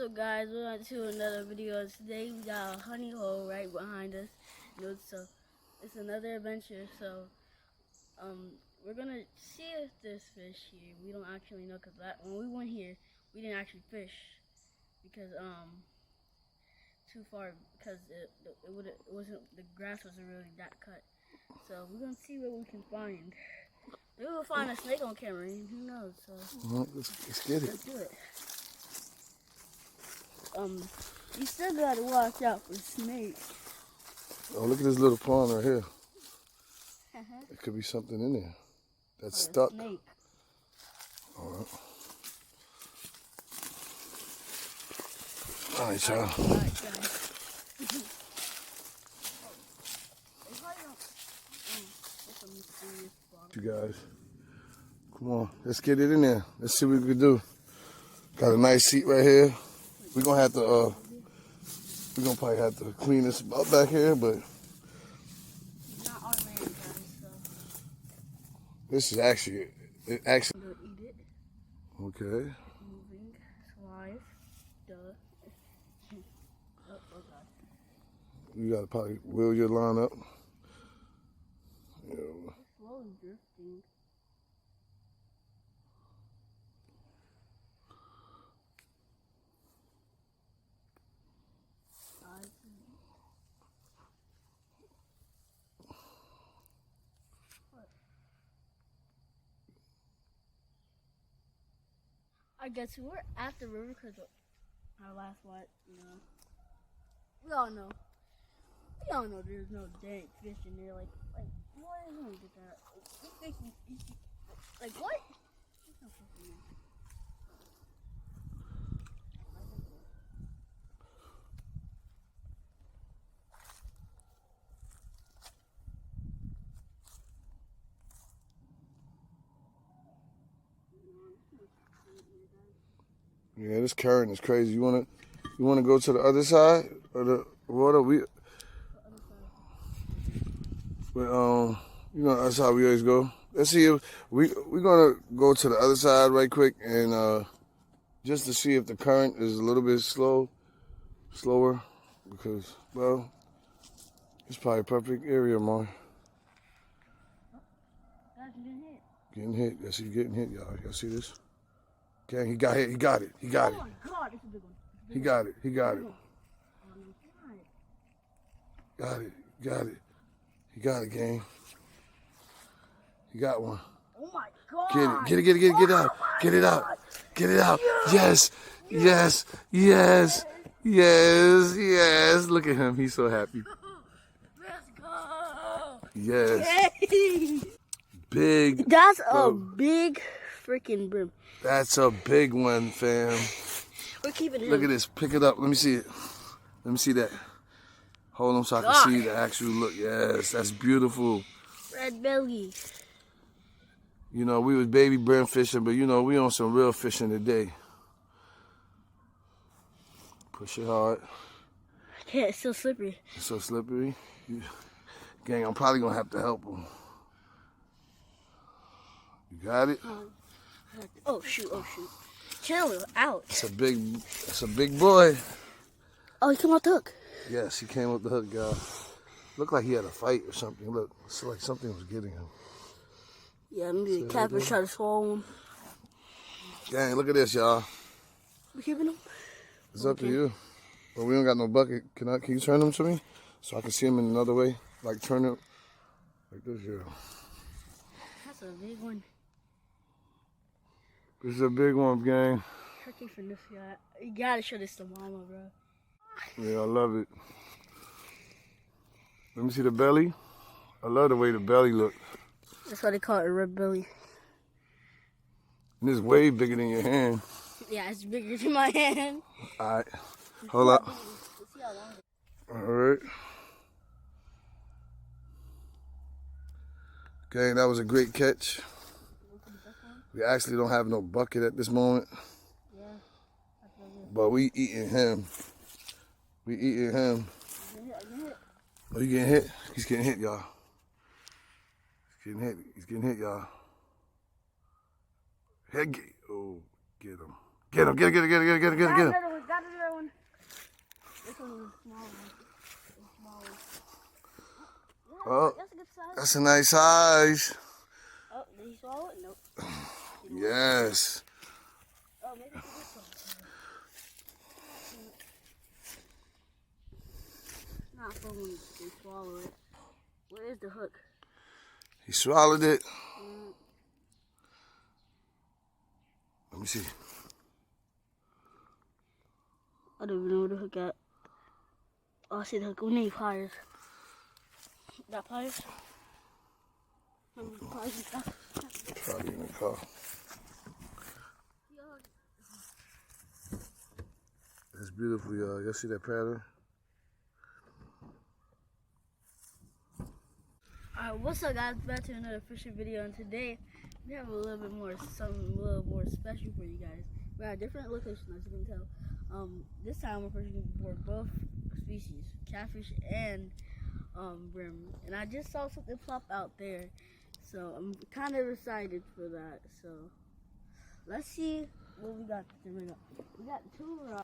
up, guys? We're on to another video. Today we got a honey hole right behind us. So it's another adventure. So we're gonna see if there's fish here. We don't actually know because when we went here, we didn't actually fish because too far because it wasn't, the grass wasn't really that cut. So we're gonna see what we can find. Maybe we'll find a snake on camera. Who knows? So let's get it. let's do it. You still gotta watch out for snakes. Oh, look at this little pond right here. There could be something in there that's stuck. Snake. All right. All right, y'all. All right, guys. You guys, come on, let's get it in there. Let's see what we can do. Got a nice seat right here. We're gonna have to, we're gonna probably have to clean this up back here, but Not our land, guys. So this is actually, I'm gonna eat it. okay. Moving, live, duh. Oh God. You gotta probably wheel your line up. Yeah. Slowly drifting. I guess we're at the river because our last what, we all know there's no dang fish in there. Like what is going to get that? Like what? There's no fish in there. Yeah, this current is crazy. You wanna go to the other side of the water? That's how we always go. Let's see if we're gonna go to the other side right quick and just to see if the current is a little bit slower, because well, it's probably a perfect area, man. Getting hit. Yes, he's getting hit, y'all. Y'all see this? Okay, he got hit. He got it. Oh my God, it's a big one. He got it. He got it. Got it. Got it. He got it, gang. He got one. Oh my God. Get it out. Get it out. Get it out. Yes. Yes. Yes. Yes. Yes. Look at him. He's so happy. Let's go. Yes. Hey. Big. That's a big freaking brim. That's a big one, fam. We're keeping him. Look at this. Pick it up. Let me see it. Let me see that. Hold on so I can see the actual look. Yes, that's beautiful. Red belly. You know, we was baby brim fishing, but you know, we on some real fishing today. Push it hard. Yeah, it's so slippery. It's so slippery. Gang, I'm probably gonna have to help him. You got it? Oh shoot, Chill out. It's a big boy. Oh, he came out the hook. Yes, he came with the hook, guy. Looked like he had a fight or something. Look, it's like something was getting him. Yeah, maybe the catfish tried to swallow him. Gang, look at this, y'all. We keeping him? It's up to you. But we don't got no bucket. Can you turn them to me? So I can see them in another way? Like turn it like this, yeah. That's a big one. This is a big one, gang. Tricky for this guy. You gotta show this to mama, bro. Yeah, I love it. Let me see the belly. I love the way the belly looks. That's why they call it a red belly. And it's way bigger than your hand. Yeah, it's bigger than my hand. All right. Hold up. All right. Okay, that was a great catch. We actually don't have no bucket at this moment. Yeah. But we eating him. Oh, you getting hit? He's getting hit, y'all. He's getting hit, y'all. Oh, get him. Get him. Get him. some of the small ones. The small ones. Yeah, Oh, that's a good size. that's a nice size. Oh, did he swallow it? Nope. Yes. Oh, maybe it's this one. Not for when they swallow it. Where is the hook? He swallowed it. Mm. Let me see. I don't even know where the hook at. Oh, I see the hook. We need pliers. Got pliers? Pliers and stuff. Probably in the car. It's beautiful, y'all. Y'all see that pattern? Alright, what's up, guys? Back to another fishing video, and today we have a little bit more, something a little more special for you guys. We're at a different location, as you can tell. This time we're fishing for both species, catfish and brim. And I just saw something plop out there, so I'm kind of excited for that. So let's see what we got to bring up. We got two rods.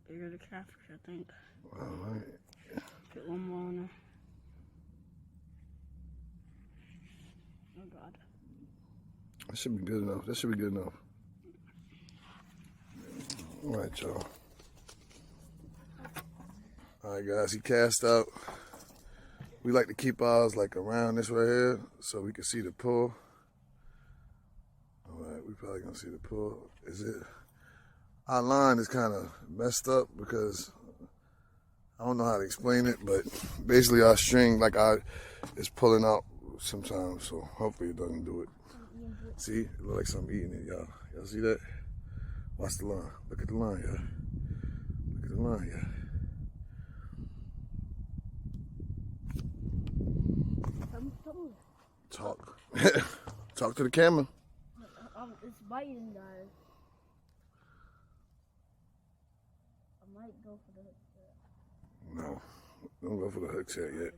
Bigger the catfish, I think. All right. Put one more on there. Oh God. That should be good enough. That should be good enough. All right, y'all. All right, guys. He cast out. We like to keep ours like around this right here so we can see the pull. All right, we probably gonna see the pull. Is it? Our line is kind of messed up because I don't know how to explain it, but basically our string is pulling out sometimes, so hopefully it doesn't do it. See, it looks like something eating it, y'all. Y'all see that? Watch the line. Look at the line, y'all. Look at the line, y'all. Talk. Talk to the camera. It's biting, guys. I might go for the hook set. No, don't go for the hook set yet.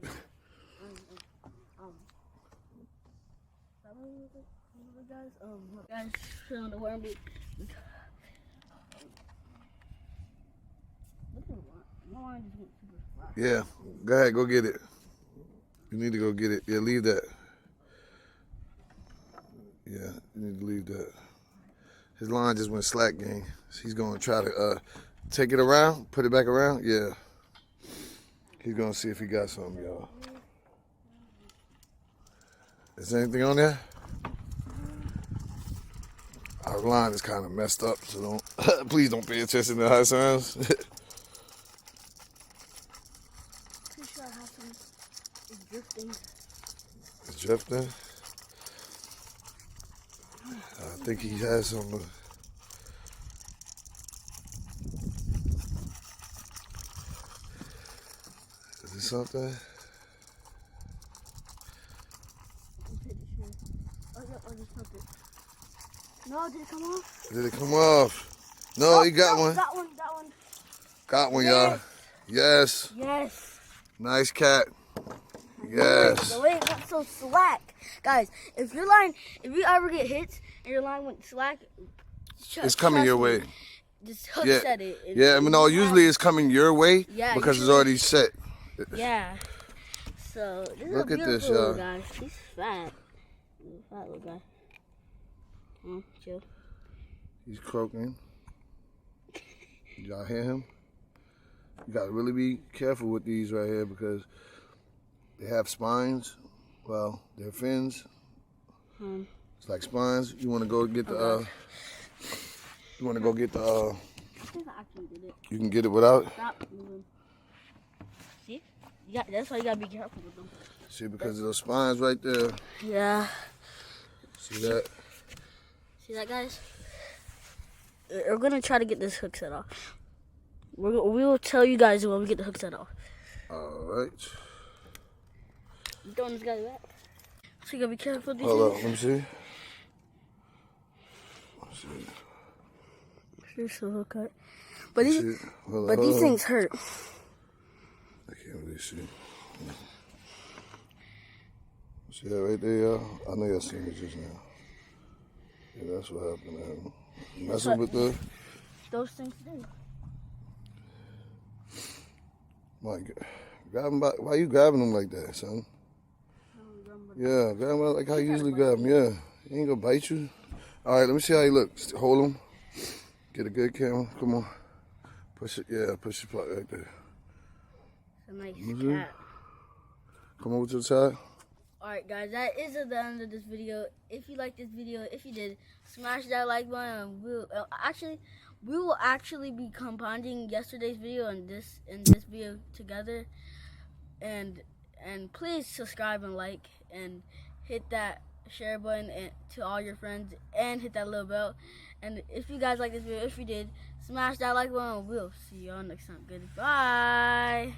Guys, feeling the worm bait. My line just went super flat. Yeah, go ahead, go get it. You need to go get it. Yeah, leave that. Yeah, you need to leave that. His line just went slack, gang. He's going to try to take it around, put it back around. Yeah. He's going to see if he got something, y'all. Is there anything on there? Our line is kind of messed up, so don't please don't pay attention to how it sounds. Pretty sure I have some. It's drifting. It's drifting. I think he has some. Is it something? I'm pretty sure. Oh, yeah, I just felt it. No, did it come off? Did it come off? No, he got one. Got one, got one. Got one, y'all. Yes. Yes. Nice cat. Yes. The way it went so slack. Guys, if you ever get hit and your line went slack, It's coming your way. Just hook Yeah. set it. Yeah, I mean, no, usually it's coming your way because it's usually- already set. Yeah. So, this Look is a at this, beautiful y'all. little guy. He's fat. He's a fat little guy. Chill. He's croaking. Y'all hear him? You gotta really be careful with these right here because they have spines. Well, they're fins. It's like spines. You want to go get the. You want to go get the. I think I actually did it. You can get it without. Stop moving. See? That's why you gotta be careful with them. See, because of those spines right there. Yeah. See that? See that, guys? We're gonna try to get this hook set off. We will tell you guys when we get the hook set off. All right. I'm throwing this guy back. So you gotta be careful with these Hold up. things. Let me see. Let's see. Here's the hook cut. But these, See? Hold but on, these hold on. things hurt. I can't really see. See that right there, y'all? I know y'all seen it just now. Yeah, that's what happened to him. Messing with the. Those things do. My God. Grab him by, why you grabbing him like that, son? Yeah, grab him like how you usually grab him. Yeah, he ain't gonna bite you. All right, let me see how he looks. Hold him. Get a good camera. Come on. Push it. Yeah, push your spot right there. It's a nice Mhm. cat. Come over to the side. Alright guys, that is the end of this video. If you liked this video, if you did, smash that like button. And we will actually be compounding yesterday's video and this video together. And please subscribe and like and hit that share button and to all your friends and hit that little bell. And if you guys like this video, if you did, smash that like button. We'll see y'all next time. Goodbye.